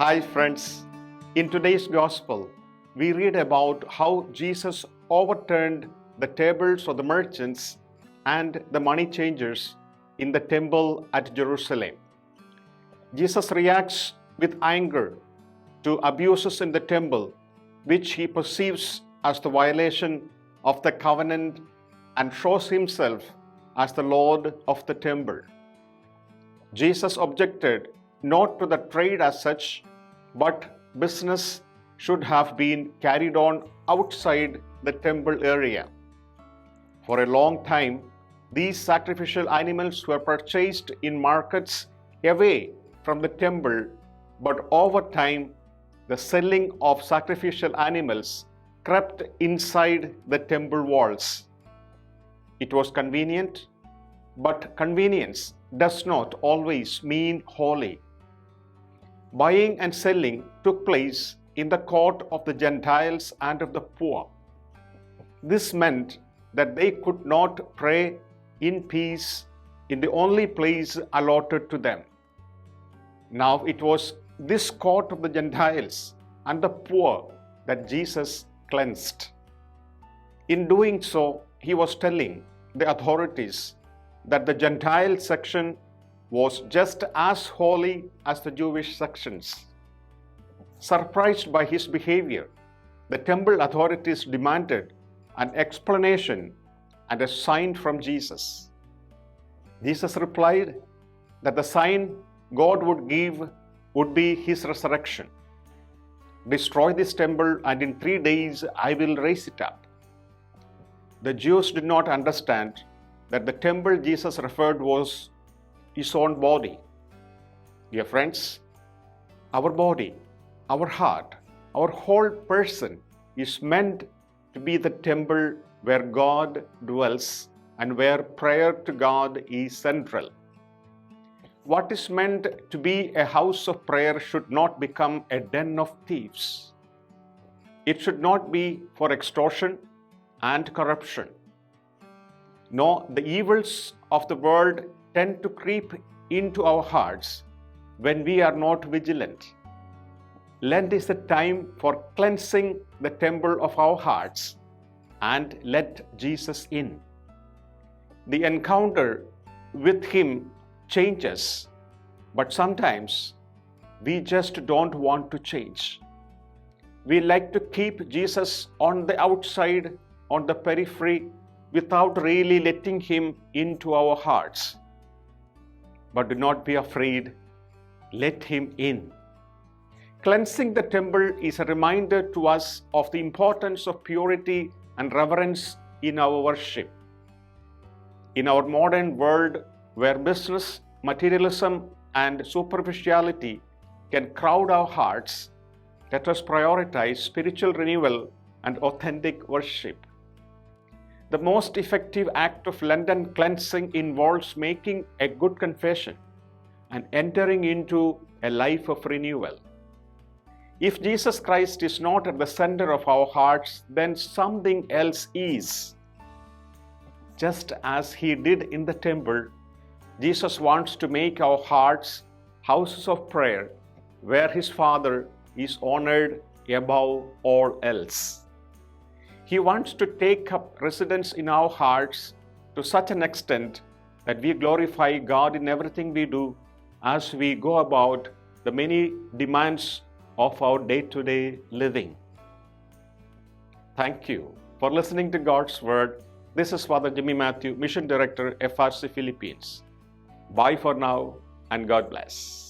Hi friends, in today's Gospel, we read about how Jesus overturned the tables of the merchants and the money changers in the temple at Jerusalem. Jesus reacts with anger to abuses in the temple, which he perceives as the violation of the covenant, and shows himself as the Lord of the temple. Jesus objected not to the trade as such, but business should have been carried on outside the temple area. For a long time, these sacrificial animals were purchased in markets away from the temple, but over time, the selling of sacrificial animals crept inside the temple walls. It was convenient, but convenience does not always mean holy. Buying and selling took place in the court of the Gentiles and of the poor. This meant that they could not pray in peace in the only place allotted to them. Now it was this court of the Gentiles and the poor that Jesus cleansed. In doing so, he was telling the authorities that the Gentile section was just as holy as the Jewish sections. Surprised by his behavior, the temple authorities demanded an explanation and a sign from Jesus. Jesus replied that the sign God would give would be his resurrection. Destroy this temple, and in 3 days I will raise it up. The Jews did not understand that the temple Jesus referred was his own body. Dear friends, our body, our heart, our whole person is meant to be the temple where God dwells and where prayer to God is central. What is meant to be a house of prayer should not become a den of thieves. It should not be for extortion and corruption. No, the evils of the world tend to creep into our hearts when we are not vigilant. Lent is a time for cleansing the temple of our hearts and let Jesus in. The encounter with him changes, but sometimes we just don't want to change. We like to keep Jesus on the outside, on the periphery, without really letting him into our hearts. But do not be afraid, let him in. Cleansing the temple is a reminder to us of the importance of purity and reverence in our worship. In our modern world, where business, materialism, and superficiality can crowd our hearts, let us prioritize spiritual renewal and authentic worship. The most effective act of Lenten cleansing involves making a good confession and entering into a life of renewal. If Jesus Christ is not at the center of our hearts, then something else is. Just as he did in the temple, Jesus wants to make our hearts houses of prayer where his Father is honored above all else. He wants to take up residence in our hearts to such an extent that we glorify God in everything we do as we go about the many demands of our day-to-day living. Thank you for listening to God's Word. This is Father Jimmy Mathew, Mission Director, FRC Philippines. Bye for now, and God bless.